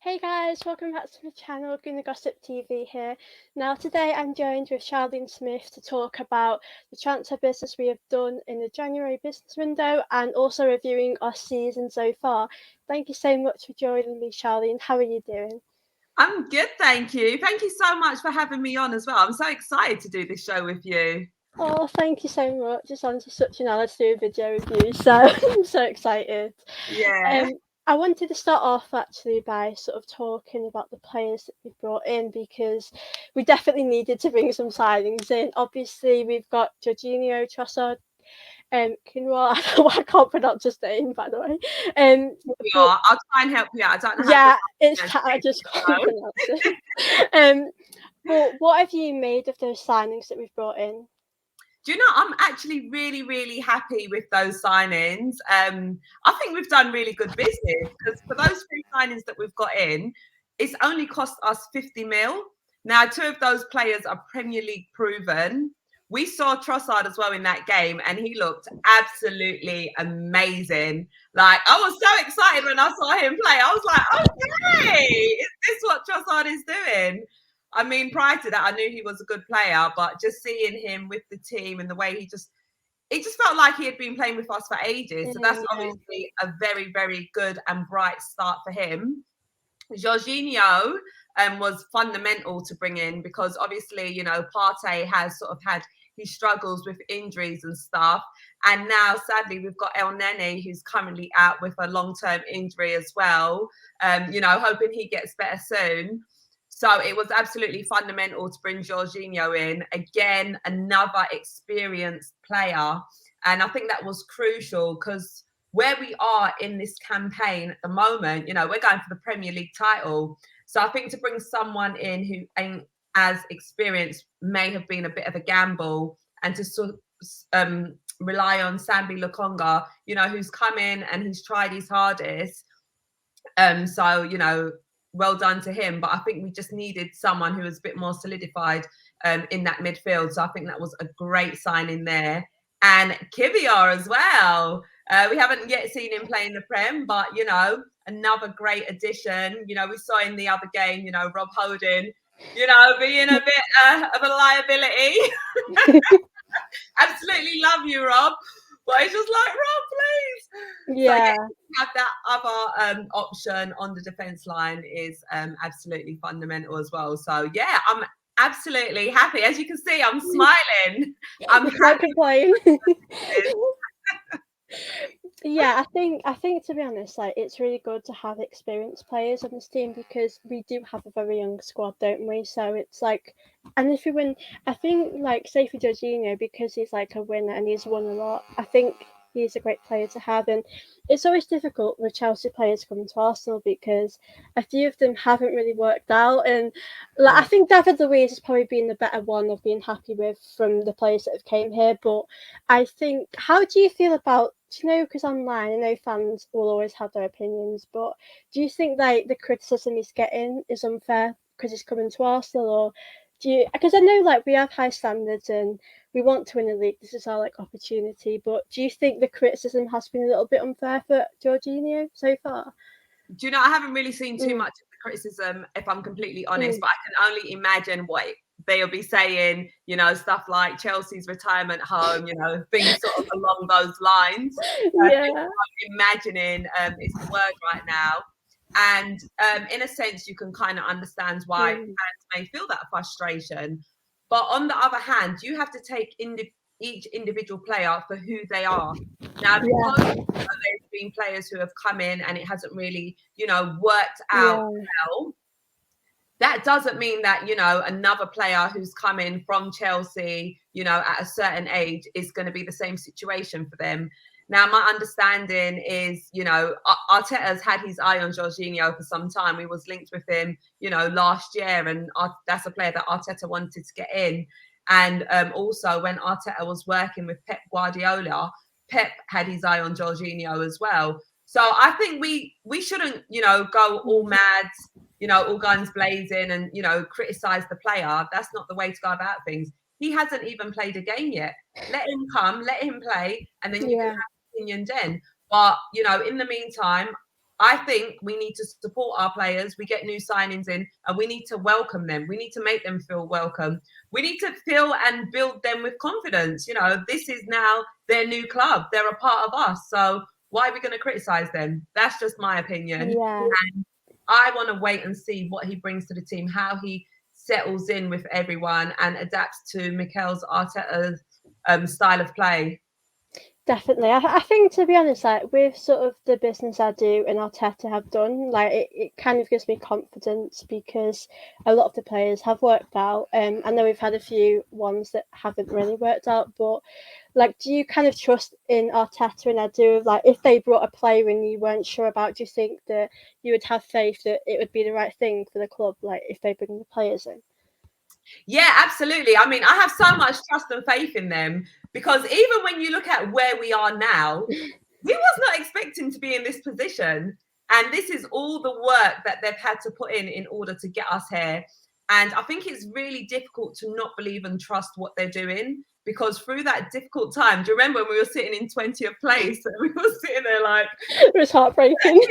Hey guys, welcome back to my channel, Gonna Gossip TV here. Now today I'm joined with Charlene Smith to talk about the transfer business we have done in the January business window and also reviewing our season so far. Thank you so much for joining me, Charlene. How are you doing? I'm good, thank you. Thank you so much for having me on as well. I'm so excited to do this show with you. Oh, thank you so much. It's honestly such an honour to do a video review, so I'm so excited. Yeah. Um, I wanted to start off actually by sort of talking about the players that we brought in because we definitely needed to bring some signings in. Obviously, we've got Jorginho, Trossard, Quinoa. I can't pronounce his name, by the way. We But are. I'll try and help you out. I don't know how to yeah, it's I pronounce just it, can't pronounce it. But what have you made of those signings that we've brought in? Do you know, I'm actually really, really happy with those signings. I think we've done really good business because for those three signings that we've got in, it's only cost us 50 mil. Now, two of those players are Premier League proven. We saw Trossard as well in that game, and he looked absolutely amazing. Like, I was so excited when I saw him play. I was like, okay, is this what Trossard is doing? I mean, prior to that, I knew he was a good player, but just seeing him with the team and the way it just felt like he had been playing with us for ages. So that's Yeah. obviously a very, very good and bright start for him. Jorginho was fundamental to bring in because obviously, you know, Partey has sort of had his struggles with injuries and stuff. And now, sadly, we've got El Nene, who's currently out with a long-term injury as well. You know, hoping he gets better soon. So it was absolutely fundamental to bring Jorginho in. Again, another experienced player. And I think that was crucial because where we are in this campaign at the moment, you know, we're going for the Premier League title. So I think to bring someone in who ain't as experienced may have been a bit of a gamble, and to sort of rely on Sambi Lokonga, you know, who's come in and who's tried his hardest. So, you know, well done to him. But I think we just needed someone who was a bit more solidified in that midfield. So I think that was a great signing there. And Kivior as well. We haven't yet seen him play in the Prem, but, you know, another great addition. You know, we saw in the other game, you know, Rob Holding, you know, being a bit of a liability. Absolutely love you, Rob. But it's just like, Rob, please. So, yeah, Yeah. have that other option on the defense line is absolutely fundamental as well. So yeah, I'm absolutely happy. As you can see, I'm smiling. I'm You can't complain. happy. Yeah, I think to be honest, like it's really good to have experienced players on this team because we do have a very young squad, don't we? So it's like, and if we win, I think like say for Jorginho because he's like a winner and he's won a lot. I think he's a great player to have, and it's always difficult with Chelsea players coming to Arsenal because a few of them haven't really worked out, and like I Yeah. think David Luiz has probably been the better one I've been happy with from the players that have came here, but. I think, how do you feel about, do you know, because online, I know fans will always have their opinions, but do you think like the criticism he's getting is unfair because he's coming to Arsenal, or do you, because I know like we have high standards and we want to win the league, this is our like opportunity, but do you think the criticism has been a little bit unfair for Jorginho so far? Do you know, I haven't really seen too Mm, much of the criticism, if I'm completely honest, mm, but I can only imagine what they'll be saying, you know, stuff like Chelsea's retirement home, you know, things sort of along those lines. yeah. Imagining is the word right now. And in a sense, you can kind of understand why Mm, fans may feel that frustration. But on the other hand, you have to take each individual player for who they are. Now, because yeah, there's been players who have come in and it hasn't really, you know, worked out yeah, well, that doesn't mean that, you know, another player who's coming from Chelsea, you know, at a certain age is going to be the same situation for them. Now, my understanding is, you know, Arteta's had his eye on Jorginho for some time. We was linked with him, you know, last year, and that's a player that Arteta wanted to get in. And also, when Arteta was working with Pep Guardiola, Pep had his eye on Jorginho as well. So I think we shouldn't, you know, go all mm, mad, you know, all guns blazing and, you know, criticize the player. That's not the way to go about things. He hasn't even played a game yet. Let him come, let him play, and then you can yeah. have opinions then. But, you know, in the meantime, I think we need to support our players. We get new signings in and we need to welcome them. We need to make them feel welcome. We need to feel and build them with confidence. You know, this is now their new club. They're a part of us. So why are we going to criticize them? That's just my opinion. Yeah. And I want to wait and see what he brings to the team, how he settles in with everyone and adapts to Mikel's Arteta's style of play. Definitely. I think, to be honest, like with sort of the business Adu and Arteta have done, like it kind of gives me confidence because a lot of the players have worked out. I know we've had a few ones that haven't really worked out, but like, do you kind of trust in Arteta and Adu? Like, if they brought a player and you weren't sure about, do you think that you would have faith that it would be the right thing for the club? Like, if they bring the players in? Yeah, absolutely. I mean, I have so much trust and faith in them because even when you look at where we are now, we was not expecting to be in this position. And this is all the work that they've had to put in order to get us here. And I think it's really difficult to not believe and trust what they're doing because through that difficult time, do you remember when we were sitting in 20th place and we were sitting there like it was heartbreaking.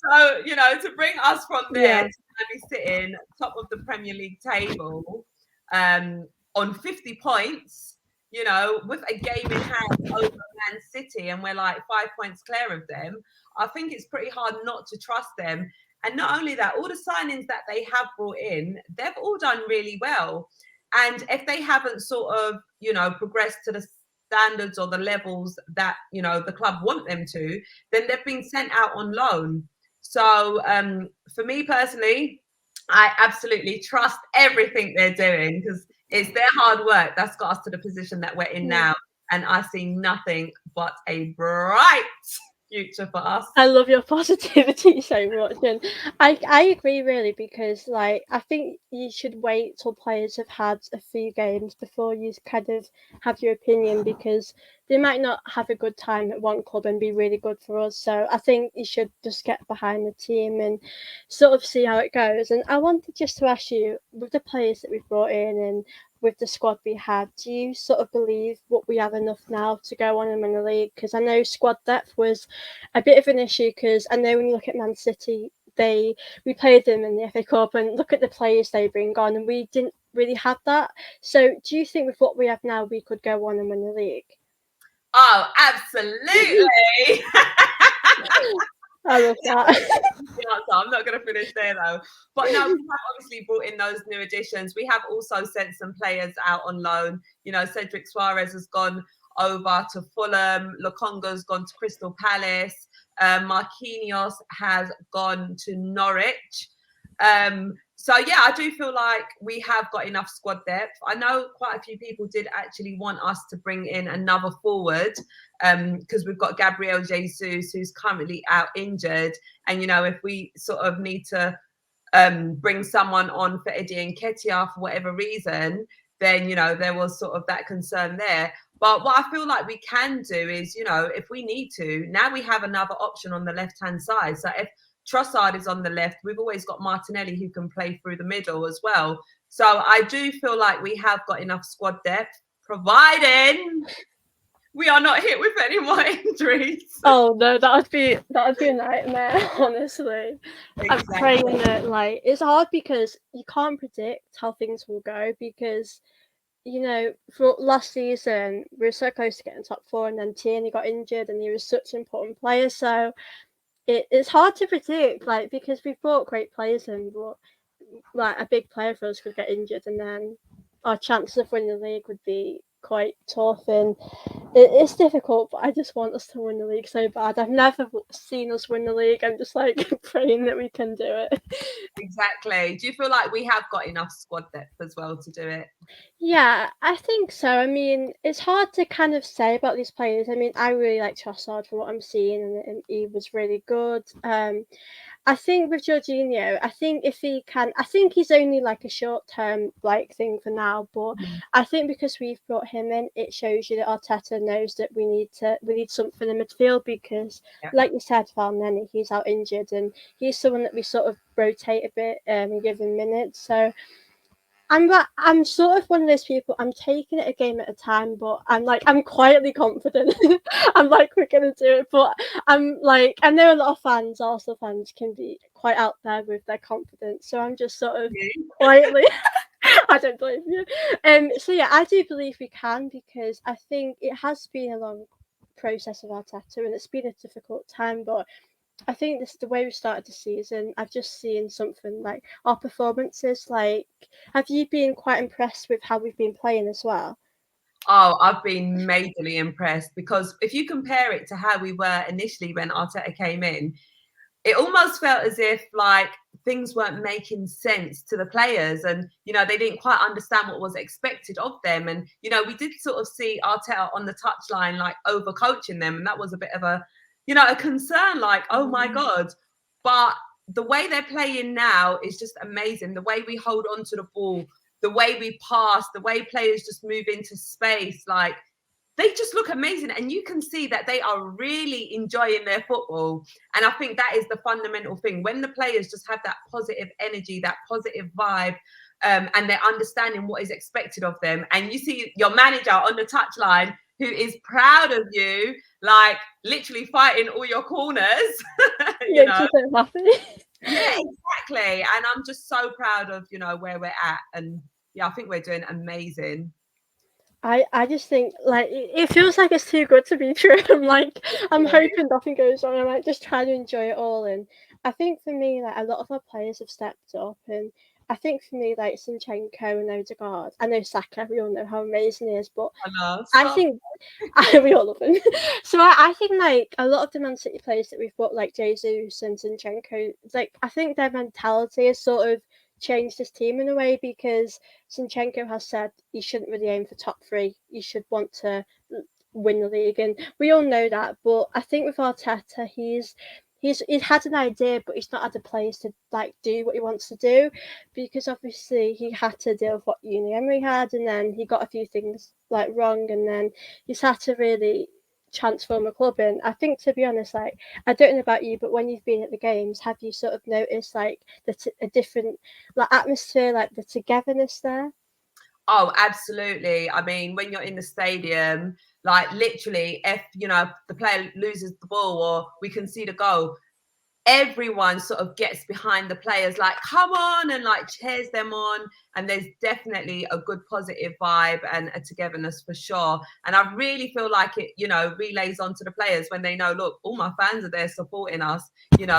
So, you know, to bring us from there Yeah. to be sitting top of the Premier League table on 50 points, you know, with a game in hand over Man City, and we're like 5 points clear of them, I think it's pretty hard not to trust them. And not only that, all the signings that they have brought in, they've all done really well. And if they haven't sort of, you know, progressed to the standards or the levels that, you know, the club want them to, then they've been sent out on loan. So for me personally, I absolutely trust everything they're doing because it's their hard work that's got us to the position that we're in now. And I see nothing but a bright future for us. I love your positivity so much, and I agree really because like I think you should wait till players have had a few games before you kind of have your opinion because they might not have a good time at one club and be really good for us. So I think you should just get behind the team and sort of see how it goes. And I wanted just to ask you, with the players that we've brought in and with the squad we have, do you sort of believe what we have enough now to go on and win the league? Because I know squad depth was a bit of an issue because I know when you look at Man City, we played them in the FA Cup and look at the players they bring on, and we didn't really have that. So do you think with what we have now, we could go on and win the league? Oh, absolutely. I love that. I'm not going to finish there though. But no, we have obviously brought in those new additions. We have also sent some players out on loan. You know, Cedric Suarez has gone over to Fulham. Lokonga's gone to Crystal Palace. Marquinhos has gone to Norwich. So yeah, I do feel like we have got enough squad depth. I know quite a few people did actually want us to bring in another forward because we've got Gabriel Jesus who's currently out injured, and you know if we sort of need to bring someone on for Eddie Nketiah for whatever reason, then you know there was sort of that concern there. But what I feel like we can do is, you know, if we need to, now we have another option on the left-hand side. So if Trossard is on the left, we've always got Martinelli who can play through the middle as well. So I do feel like we have got enough squad depth, providing we are not hit with any more injuries. Oh no, that would be a nightmare, honestly. Exactly. I'm praying that like it's hard because you can't predict how things will go because you know, for last season we were so close to getting top 4 and then Tierney got injured and he was such an important player, so it's hard to predict, like because we've brought great players in, but like a big player for us could get injured and then our chances of winning the league would be quite tough, and it's difficult, but I just want us to win the league so bad. I've never seen us win the league. I'm just like praying that we can do it. Exactly. Do you feel like we have got enough squad depth as well to do it? Yeah, I think so. I mean, it's hard to kind of say about these players. I mean, I really like Trossard from what I'm seeing, and he was really good. I think with Jorginho, I think if he can, I think he's only like a short-term like thing for now, but I think because we've brought him in, it shows you that Arteta knows that we need something in midfield because, like you said, Valneni, he's out injured and he's someone that we sort of rotate a bit and give him minutes. So I'm sort of one of those people. I'm taking it a game at a time, but I'm quietly confident. I'm like, we're gonna do it, but I'm like, I know a lot of fans, Arsenal fans, can be quite out there with their confidence. So I'm just sort of quietly. I don't blame you. So yeah, I do believe we can, because I think it has been a long process of Arteta, and it's been a difficult time, but I think this is the way we started the season. I've just seen something like our performances. Like, have you been quite impressed with how we've been playing as well? Oh, I've been majorly impressed, because if you compare it to how we were initially when Arteta came in, it almost felt as if like things weren't making sense to the players, and they didn't quite understand what was expected of them. And we did sort of see Arteta on the touchline like over coaching them, and that was a bit of a concern, like, oh my god. But the way they're playing now is just amazing. The way we hold on to the ball, the way we pass, the way players just move into space, like they just look amazing, and you can see that they are really enjoying their football. And I think that is the fundamental thing, when the players just have that positive energy, that positive vibe, and they're understanding what is expected of them. And you see your manager on the touchline who is proud of you, like literally fighting all your corners. Makes you so happy. Yeah, exactly. And I'm just so proud of where we're at, and yeah, I think we're doing amazing. I just think like it feels like it's too good to be true. I'm hoping nothing goes wrong. I'm like just trying to enjoy it all, and I think for me like a lot of our players have stepped up, and I think for me like Zinchenko and Odegaard, I know Saka, we all know how amazing he is, but I know. I think we all love him. So I think like a lot of the Man City players that we've bought, like Jesus and Zinchenko, like I think their mentality has sort of changed this team in a way, because Zinchenko has said he shouldn't really aim for top three. You should want to win the league, and we all know that. But I think with Arteta, he's had an idea, but he's not had the players to like do what he wants to do, because obviously he had to deal with what Uni Emery had, and then he got a few things like wrong, and then he's had to really transform a club. And I think, to be honest, like I don't know about you, but when you've been at the games, have you sort of noticed like a different like atmosphere, like the togetherness there? Oh, absolutely. I mean, when you're in the stadium, like literally, if the player loses the ball or we can see the goal, everyone sort of gets behind the players, like, come on, and like cheers them on. And there's definitely a good positive vibe and a togetherness for sure. And I really feel like it, relays onto the players when they know, look, all my fans are there supporting us, egging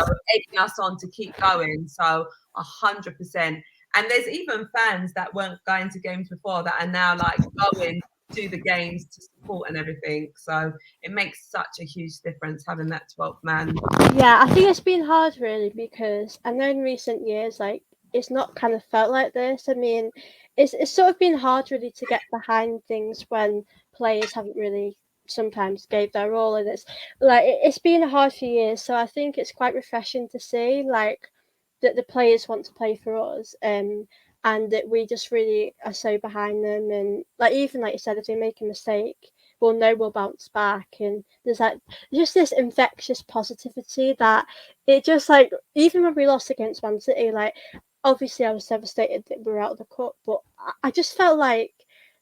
us on to keep going. So 100%. And there's even fans that weren't going to games before that are now like going to the games to support and everything. So it makes such a huge difference having that 12th man. Yeah, I think it's been hard really, because I know in recent years like it's not kind of felt like this. I mean, it's sort of been hard really to get behind things when players haven't really sometimes gave their all, and it's like it's been a hard few years. So I think it's quite refreshing to see like that the players want to play for us, and that we just really are so behind them. And like even like you said, if they make a mistake, we'll know we'll bounce back. And there's like just this infectious positivity that it just like even when we lost against Man City, like obviously I was devastated that we were out of the cup, but I just felt like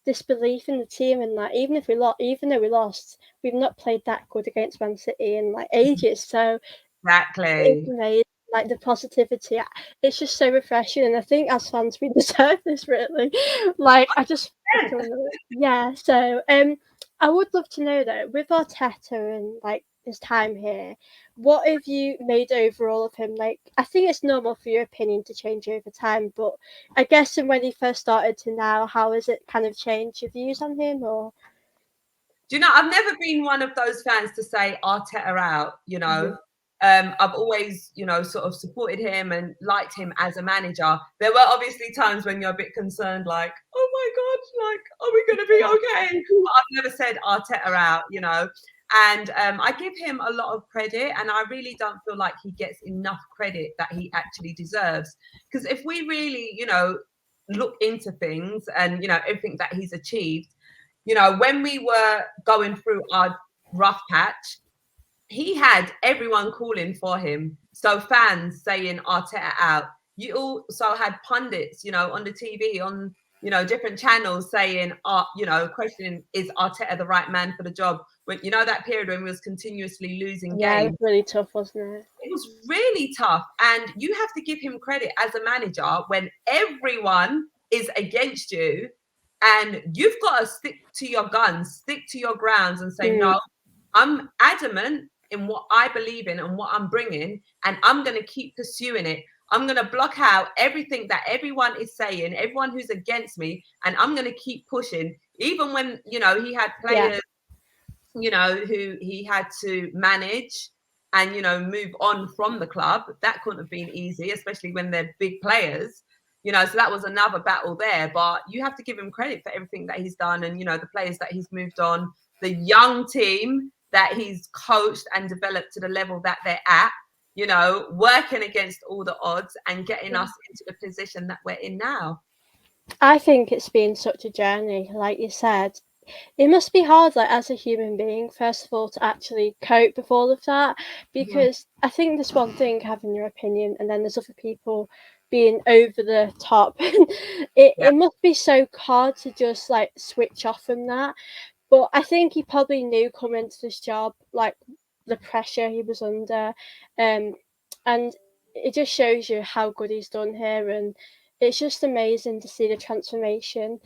this belief in the team, and like even though we lost, we've not played that good against Man City in like ages. So it's Exactly. amazing, like the positivity. It's just so refreshing, and I think as fans we deserve this really. Like I just yeah. So I would love to know though, with Arteta and like his time here, what have you made overall of him? Like I think it's normal for your opinion to change over time, but I guess from when he first started to now, how has it kind of changed your views on him? Or Do you know, I've never been one of those fans to say Arteta out. I've always, sort of supported him and liked him as a manager. There were obviously times when you're a bit concerned, like, oh my God, like, are we going to be okay? But I've never said Arteta out. And I give him a lot of credit, and I really don't feel like he gets enough credit that he actually deserves. Because if we really, look into things and, everything that he's achieved, when we were going through our rough patch, he had everyone calling for him. So fans saying Arteta out. you also had pundits, on the TV, on different channels saying, questioning, is Arteta the right man for the job? When that period when we was continuously losing Yeah, it games, was really tough, wasn't it? it was really tough. And you have to give him credit as a manager when everyone is against you, and you've got to stick to your guns, stick to your grounds, and say, no, I'm adamant in what I believe in and what I'm bringing, and I'm going to keep pursuing it. I'm going to block out everything that everyone is saying, everyone who's against me, and I'm going to keep pushing. Even when, he had players, who he had to manage and, move on from the club. That couldn't have been easy, especially when they're big players. So that was another battle there. But you have to give him credit for everything that he's done, and, the players that he's moved on, the young team that he's coached and developed to the level that they're at, working against all the odds and getting us into the position that we're in now. I think it's been such a journey, like you said. It must be hard, like as a human being, first of all, to actually cope with all of that, because I think there's one thing having your opinion, and then there's other people being over the top. It must be so hard to just like switch off from that. But I think he probably knew coming into this job, like the pressure he was under, and it just shows you how good he's done here, and it's just amazing to see the transformation.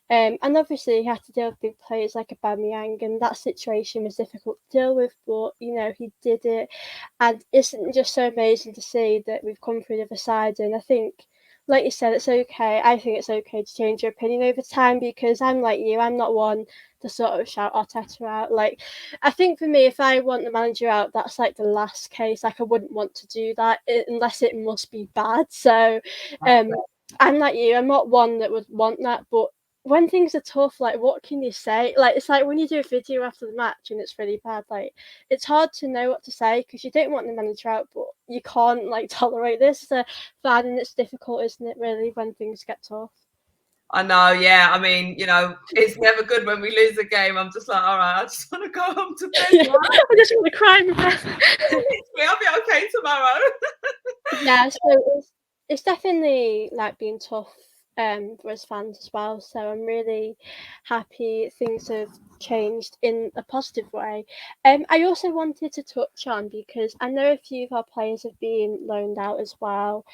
And obviously he had to deal with big players like Aubameyang, and that situation was difficult to deal with, but he did it, and isn't just so amazing to see that we've come through the other side. And I think, like you said, it's okay. I think it's okay to change your opinion over time, because I'm like you. I'm not one to sort of shout Arteta out. Like, I think for me, if I want the manager out, that's like the last case. Like, I wouldn't want to do that unless it must be bad. So, I'm like you. I'm not one that would want that, but when things are tough, like what can you say? Like it's like when you do a video after the match and it's really bad, like it's hard to know what to say because you don't want the manager out, but you can't like tolerate this. So bad, and it's difficult, isn't it? Really, when things get tough. I know, yeah. I mean, it's never good when we lose a game. I'm just like, all right, I just want to go home to bed. Yeah, I just want to cry in bed. I'll be okay tomorrow. Yeah, so it's definitely like being tough for us fans as well. So I'm really happy things have changed in a positive way. I also wanted to touch on, because I know a few of our players have been loaned out as well.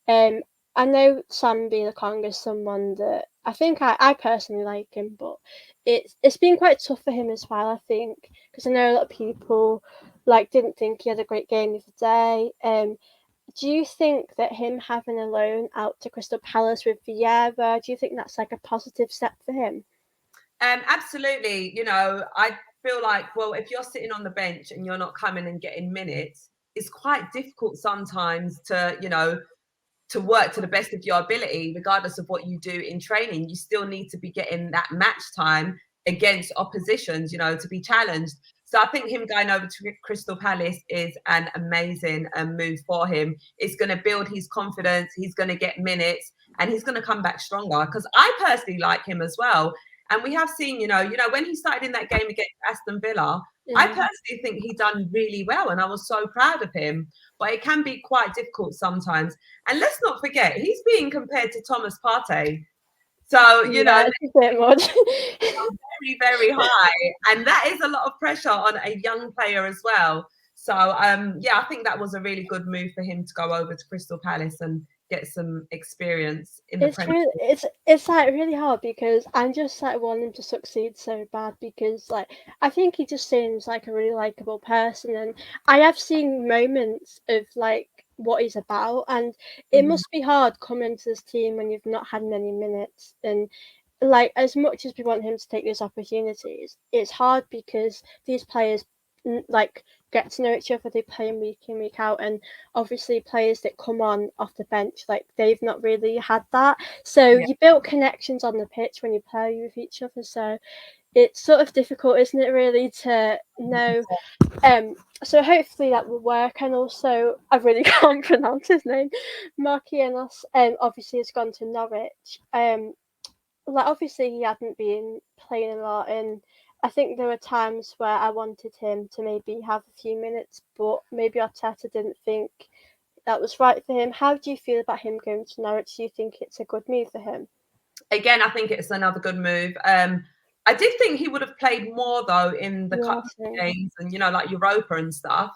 Um, I know Sam Bilakong is someone that I think I personally like him, but it's been quite tough for him as well. I think because I know a lot of people like didn't think he had a great game the other day. Do you think that him having a loan out to Crystal Palace with Vieira, do you think that's like a positive step for him? Absolutely. I feel like, well, if you're sitting on the bench and you're not coming and getting minutes, it's quite difficult sometimes to work to the best of your ability, regardless of what you do in training. You still need to be getting that match time against oppositions, to be challenged. So I think him going over to Crystal Palace is an amazing move for him. It's going to build his confidence. He's going to get minutes and he's going to come back stronger, because I personally like him as well. And we have seen, when he started in that game against Aston Villa, I personally think he done really well and I was so proud of him. But it can be quite difficult sometimes. And let's not forget, he's being compared to Thomas Partey. So, it's a bit much. very, very high. And that is a lot of pressure on a young player as well. So, I think that was a really good move for him to go over to Crystal Palace and get some experience in the Premier League. It's like really hard, because I'm just like wanting him to succeed so bad, because like I think he just seems like a really likable person, and I have seen moments of like what he's about, and it must be hard coming to this team when you've not had many minutes. And like as much as we want him to take these opportunities, it's hard because these players like get to know each other. They play week in, week out, and obviously players that come on off the bench, like they've not really had that. So you build connections on the pitch when you play with each other. So it's sort of difficult, isn't it, really, to know. So hopefully that will work. And also, I really can't pronounce his name. Marquinhos obviously has gone to Norwich. Like obviously he hadn't been playing a lot, and I think there were times where I wanted him to maybe have a few minutes, but maybe Arteta didn't think that was right for him. How do you feel about him going to Norwich? Do you think it's a good move for him? Again, I think it's another good move. I did think he would have played more though in the cup games and like Europa and stuff.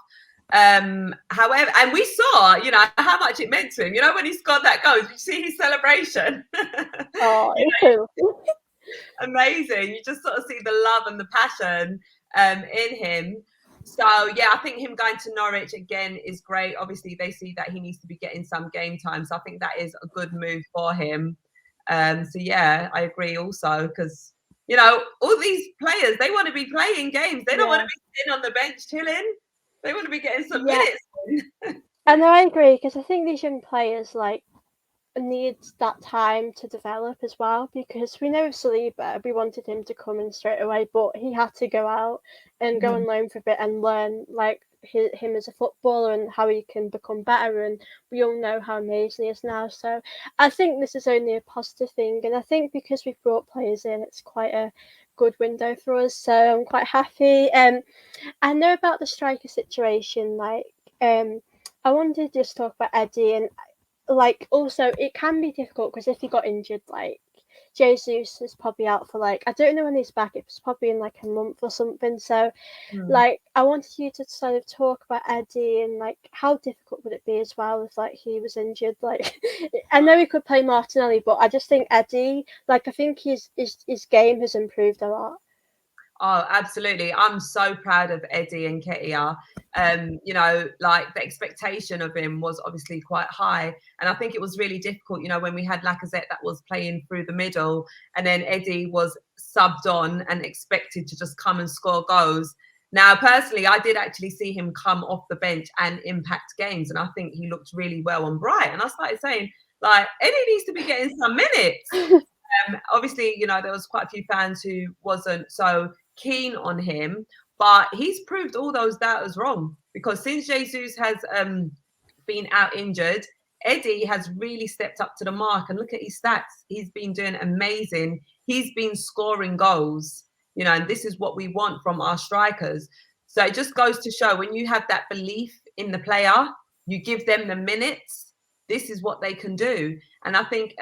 However, and we saw, how much it meant to him. When he scored that goal, did you see his celebration? Oh, amazing. You just sort of see the love and the passion in him. So yeah, I think him going to Norwich again is great. Obviously, they see that he needs to be getting some game time, so I think that is a good move for him. So yeah, I agree also because all these players, they want to be playing games. They don't want to be sitting on the bench chilling. They want to be getting some minutes. And I agree because I think these young players need that time to develop as well, because we know Saliba, we wanted him to come in straight away, but he had to go out and go on loan for a bit and learn him as a footballer and how he can become better, and we all know how amazing he is now. So I think this is only a positive thing, and I think because we've brought players in, it's quite a good window for us, so I'm quite happy. I know about the striker situation, I wanted to just talk about Eddie, and also it can be difficult because if he got injured, Jesus is probably out for I don't know when he's back. It's probably in a month or something. So I wanted you to sort of talk about Eddie and how difficult would it be as well if he was injured. I know he could play Martinelli, but I just think Eddie, I think his game has improved a lot. Oh, absolutely. I'm so proud of Eddie and Nketiah. The expectation of him was obviously quite high. And I think it was really difficult, when we had Lacazette that was playing through the middle and then Eddie was subbed on and expected to just come and score goals. Now, personally, I did actually see him come off the bench and impact games. And I think he looked really well on Bright. And I started saying, Eddie needs to be getting some minutes. Obviously, there was quite a few fans who wasn't so keen on him, but he's proved all those doubters wrong, because since Jesus has been out injured, Eddie has really stepped up to the mark, and look at his stats. He's been doing amazing. He's been scoring goals, and this is what we want from our strikers. So it just goes to show, when you have that belief in the player, you give them the minutes, this is what they can do. And I think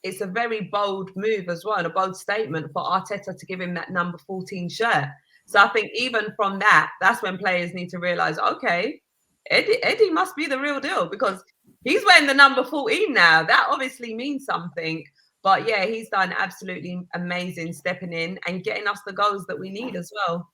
it's a very bold move as well, and a bold statement for Arteta to give him that number 14 shirt. So I think even from that's when players need to realise, okay, Eddie must be the real deal, because he's wearing the number 14 now. That obviously means something. But yeah, he's done absolutely amazing stepping in and getting us the goals that we need as well.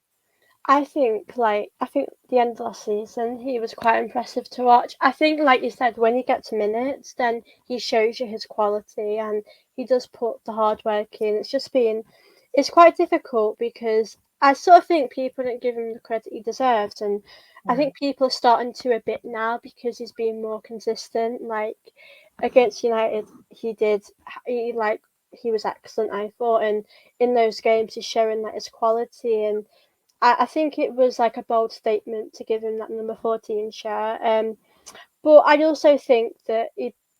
I think the end of last season, he was quite impressive to watch. I think, like you said, when he gets minutes, then he shows you his quality and he does put the hard work in. It's quite difficult because I sort of think people don't give him the credit he deserves, and I think people are starting to a bit now because he's being more consistent. Against United, he was excellent, I thought, and in those games he's showing his quality, and I think it was a bold statement to give him that number 14 shirt. But I also think that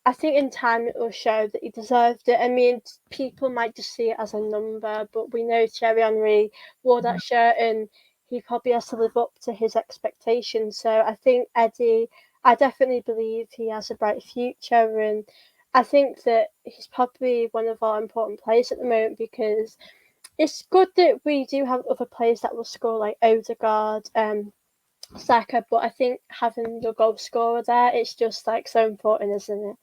I think in time it will show that he deserved it. I mean, people might just see it as a number, but we know Thierry Henry wore that shirt and he probably has to live up to his expectations. So I think Eddie, I definitely believe he has a bright future, and I think that he's probably one of our important players at the moment, because it's good that we do have other players that will score, like Odegaard, Saka, but I think having the goal scorer there, it's just so important, isn't it?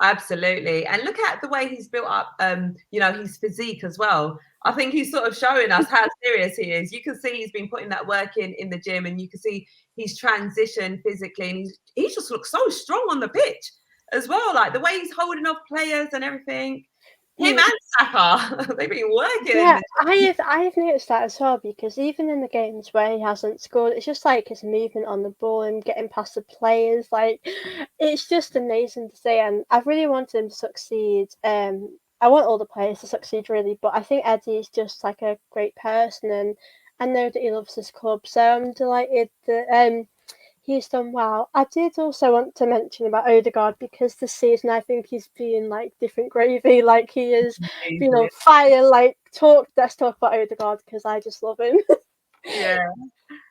Absolutely. And look at the way he's built up, his physique as well. I think he's sort of showing us how serious he is. You can see he's been putting that work in the gym, and you can see he's transitioned physically, and he just looks so strong on the pitch as well. Like the way he's holding off players and everything. Him and Saka, they've been working. Yeah, I have noticed that as well, because even in the games where he hasn't scored, it's just his movement on the ball and getting past the players. It's just amazing to see, and I really want him to succeed. I want all the players to succeed, really, but I think Eddie's just a great person, and I know that he loves his club, so I'm delighted that he's done well. I did also want to mention about Odegaard, because this season I think he's been different gravy. He is been on fire. Let's talk about Odegaard, because I just love him. Yeah.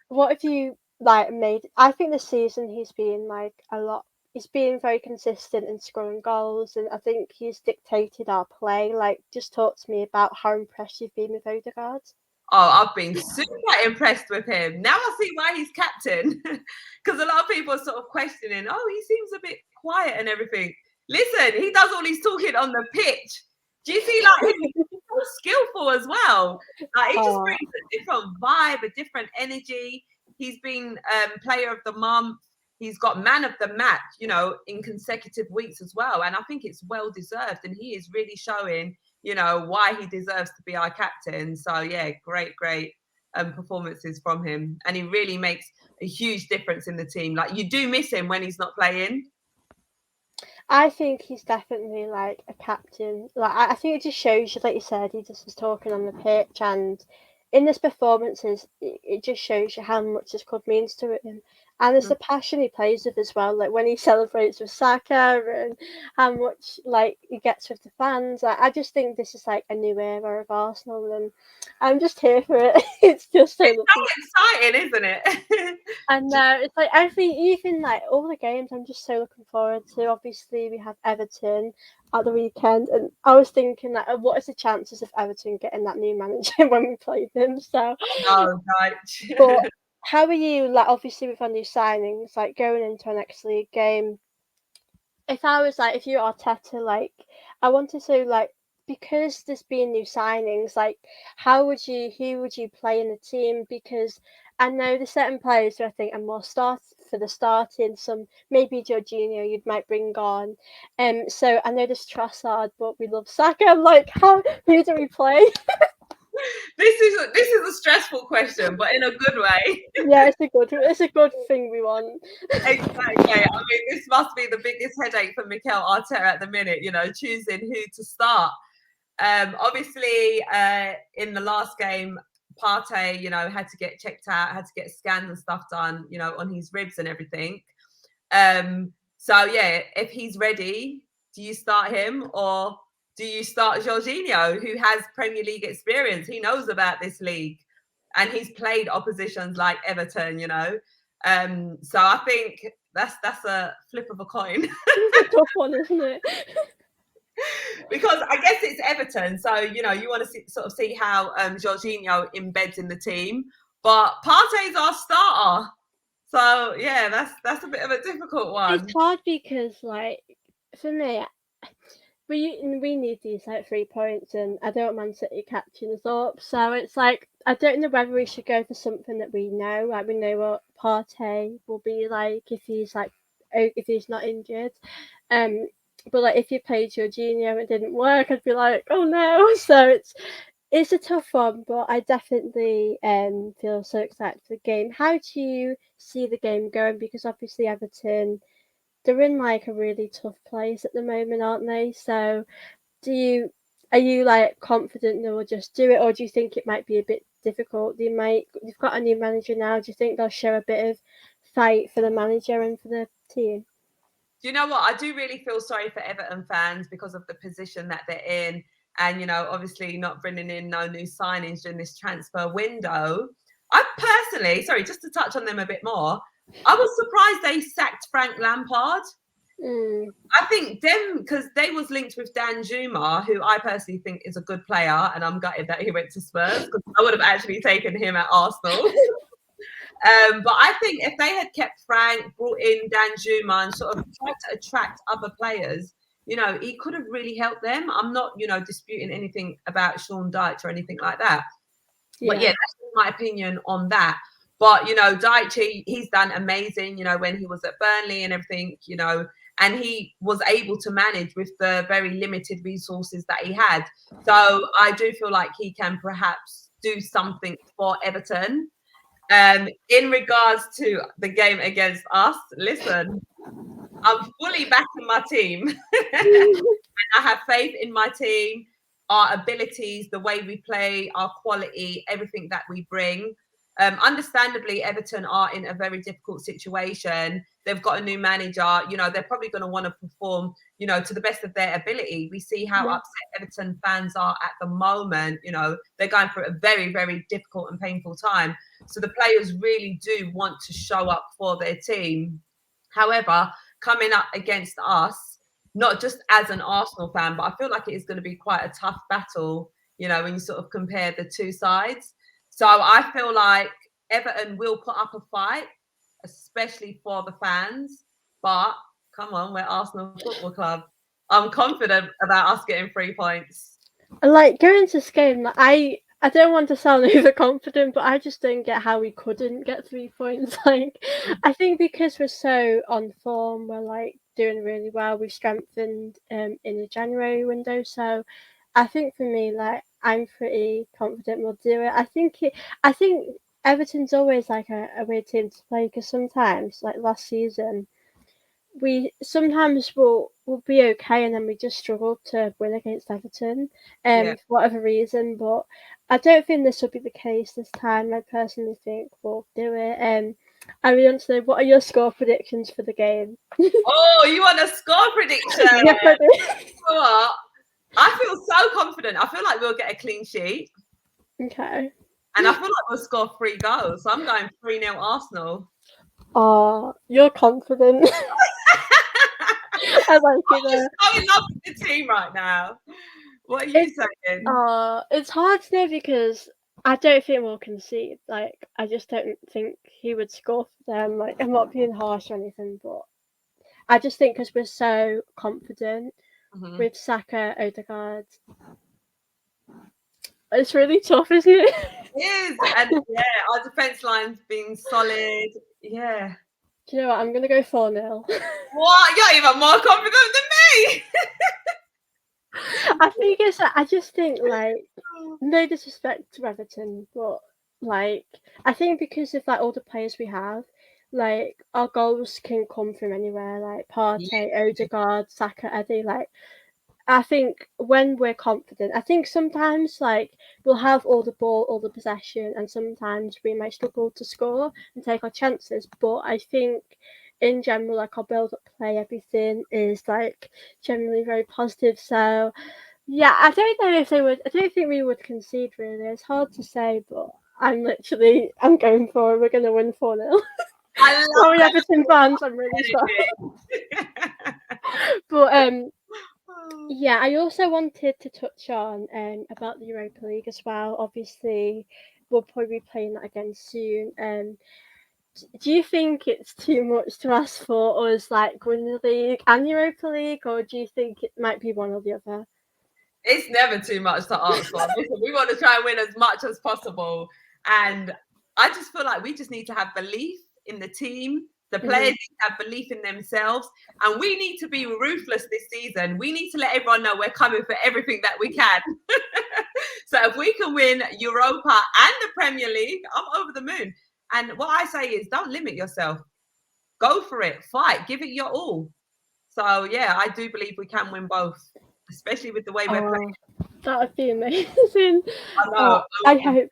What have you made? I think this season he's been a lot he's been very consistent in scoring goals, and I think he's dictated our play. Like, just talk to me about how impressed you've been with Odegaard. Oh, I've been super impressed with him. Now I see why he's captain. Because a lot of people are sort of questioning, oh, he seems a bit quiet and everything. Listen, he does all his talking on the pitch. Do you see, like, he's so skillful as well? Like, he just brings a different vibe, a different energy. He's been player of the month. He's got man of the match, you know, in consecutive weeks as well. And I think it's well deserved. And he is really showing, you know, why he deserves to be our captain. So yeah, great performances from him, and he really makes a huge difference in the team. Like, you do miss him when he's not playing. I think he's definitely like a captain. Like, I think it just shows you, like you said, he just was talking on the pitch, and in his performances, it just shows you how much this club means to him. And it's the passion he plays with as well, like when he celebrates with Saka and how much like he gets with the fans. I just think this is like a new era of Arsenal, and I'm just here for it. It's just so exciting, isn't it? And it's like even like all the games, I'm just so looking forward to. Obviously, we have Everton at the weekend, and I was thinking like, what is the chances of Everton getting that new manager when we play them? So, no, right. But how are you? Like, obviously, with our new signings, like going into our next league game. If I was like, if you're Arteta, like, I wanted to like, because there's been new signings, like, who would you play in the team? Because I know there's certain players who I think are more for the starting. Some maybe Jorginho you might bring on. So I know there's Trossard, but we love Saka. I'm like, who do we play? This is a stressful question, but in a good way. Yeah, it's a good thing we want. Exactly. I mean, this must be the biggest headache for Mikel Arteta at the minute, you know, choosing who to start. Obviously, in the last game, Partey, you know, had to get checked out, had to get scans and stuff done, you know, on his ribs and everything. So yeah, if he's ready, do you start him or do you start Jorginho, who has Premier League experience? He knows about this league and he's played oppositions like Everton, you know. So I think that's a flip of a coin. It's a tough one, isn't it? Because I guess it's Everton, so you know you want to sort of see how Jorginho embeds in the team. But Partey's our starter, so yeah, that's a bit of a difficult one. It's hard because, like, for me, we need these like 3 points, and I don't want Man City catching us up. So it's like I don't know whether we should go for something that we know, like we know what Partey will be like if he's not injured. But like if you played Jorginho and it didn't work, I'd be like, oh no. So it's a tough one, but I definitely feel so excited for the game. How do you see the game going? Because obviously Everton, they're in like a really tough place at the moment, aren't they? So are you like confident they'll just do it, or do you think it might be a bit difficult? You've got a new manager now. Do you think they'll show a bit of fight for the manager and for the team? Do you know what? I do really feel sorry for Everton fans because of the position that they're in. And, you know, obviously not bringing in no new signings during this transfer window. I personally, sorry, just to touch on them a bit more, I was surprised they sacked Frank Lampard. I think them, because they was linked with Danjuma, who I personally think is a good player, and I'm gutted that he went to Spurs because I would have actually taken him at Arsenal. But I think if they had kept Frank, brought in Danjuma, and sort of tried to attract other players, you know, he could have really helped them. I'm not, you know, disputing anything about Sean Dyche or anything like that. Yeah. But yeah, that's my opinion on that. But, you know, Dyche, he's done amazing, you know, when he was at Burnley and everything, you know, and he was able to manage with the very limited resources that he had. So I do feel like he can perhaps do something for Everton. In regards to the game against us, listen, I'm fully backing my team. And I have faith in my team, our abilities, the way we play, our quality, everything that we bring. Understandably, Everton are in a very difficult situation. They've got a new manager. You know, they're probably going to want to perform, you know, to the best of their ability. We see how upset Everton fans are at the moment. You know, they're going through a very, very difficult and painful time. So the players really do want to show up for their team. However, coming up against us, not just as an Arsenal fan, but I feel like it is going to be quite a tough battle, you know, when you sort of compare the two sides. So I feel like Everton will put up a fight, especially for the fans. But come on, we're Arsenal Football Club. I'm confident about us getting 3 points. Like going to this game, I don't want to sound overconfident, but I just don't get how we couldn't get 3 points. Like, I think because we're so on form, we're like doing really well. We've strengthened in the January window, so I think for me, like, I'm pretty confident we'll do it. I think Everton's always like a weird team to play because sometimes, like last season, we sometimes will be okay and then we just struggle to win against Everton Yeah. for whatever reason. But I don't think this will be the case this time. I personally think we'll do it. I really want to know, what are your score predictions for the game? Oh, you want a score prediction? Yes, I do. What? I feel so confident. I feel like we'll get a clean sheet. Okay. And I feel like we'll score 3 goals. So I'm going 3-0 Arsenal. Oh, you're confident. I like it. I'm just so in love with the team right now. What are you saying? It's hard to know because I don't think we'll concede. Like, I just don't think he would score for them. Like, I'm not being harsh or anything, but I just think because we're so confident with Saka, Odegaard, it's really tough, isn't it? It is. And yeah, our defence line's been solid. Yeah. Do you know what? I'm going to go 4-0. What? You're even more confident than me. I just think, like, no disrespect to Everton, but, like, I think because of, like, all the players we have, like, our goals can come from anywhere, like Partey, Odegaard, Saka, Eddie, like, I think when we're confident, I think sometimes, like, we'll have all the ball, all the possession, and sometimes we might struggle to score and take our chances, but I think in general, like, our build-up play, everything is, like, generally very positive, so yeah, I don't know if they would. I don't think we would concede. Really, it's hard to say, but I'm going for it. We're going to win 4-0. Sorry, Everton fans. I'm really sorry. But yeah, I also wanted to touch on about the Europa League as well. Obviously, we'll probably be playing that again soon. Do you think it's too much to ask for us, like, win the league and Europa League, or do you think it might be one or the other? It's never too much to ask for. We want to try and win as much as possible. And I just feel like we just need to have belief in the team. The players need to have belief in themselves. And we need to be ruthless this season. We need to let everyone know we're coming for everything that we can. So if we can win Europa and the Premier League, I'm over the moon. And what I say is, don't limit yourself. Go for it. Fight. Give it your all. So, yeah, I do believe we can win both, especially with the way we're playing. That would be amazing. I know. I hope.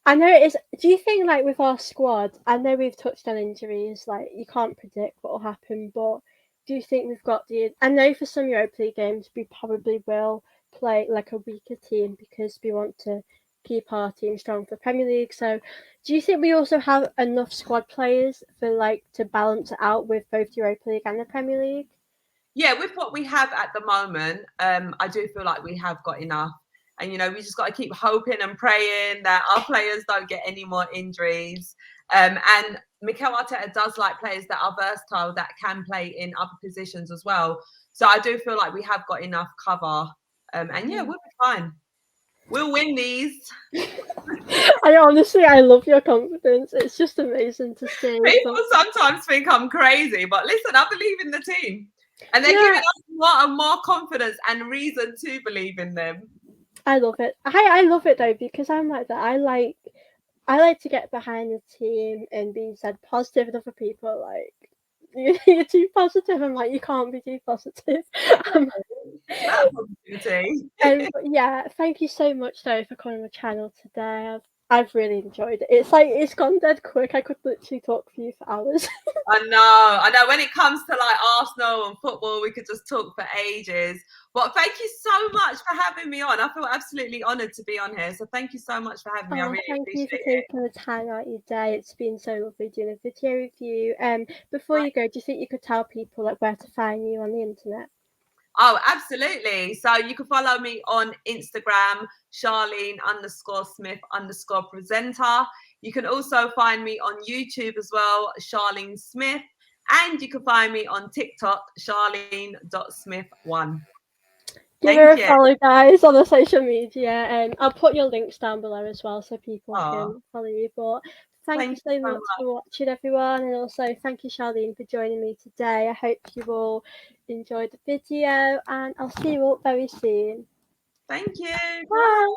I know it is. Do you think, like, with our squad, I know we've touched on injuries, like, you can't predict what will happen, but do you think we've got I know for some Europa League games, we probably will play, like, a weaker team because we want to keep our team strong for Premier League. So do you think we also have enough squad players for, like, to balance it out with both Europa League and the Premier League? Yeah, with what we have at the moment, I do feel like we have got enough. And, you know, we just got to keep hoping and praying that our players don't get any more injuries. And Mikel Arteta does like players that are versatile, that can play in other positions as well. So I do feel like we have got enough cover. And yeah, we'll be fine. We'll win these. I love your confidence. It's just amazing to see. People sometimes think I'm crazy, but listen, I believe in the team. And they're giving us more and more confidence and reason to believe in them. I love it. I love it though, because I'm like that. I like to get behind the team and be said positive, and other people like, you're too positive. I'm like, you can't be too positive. Yeah, thank you so much though for coming on the channel today. I've really enjoyed it. It's gone dead quick. I could literally talk for you for hours. I know. When it comes to like Arsenal and football, we could just talk for ages. But thank you so much for having me on. I feel absolutely honoured to be on here. So thank you so much for having me. I really Thank you for appreciate it. taking the time out of your day. It's been so lovely doing a video with you. Before you go, do you think you could tell people like where to find you on the internet? Oh, absolutely. So you can follow me on Instagram, Charlene_Smith_presenter. You can also find me on YouTube as well, Charlene Smith. And you can find me on TikTok, Charlene.Smith1. Give her a follow, guys, on the social media. I'll put your links down below as well so people can follow you. But thank you so much for watching, everyone. And also thank you, Charlene, for joining me today. I hope you all enjoyed the video and I'll see you all very soon. Thank you. Bye.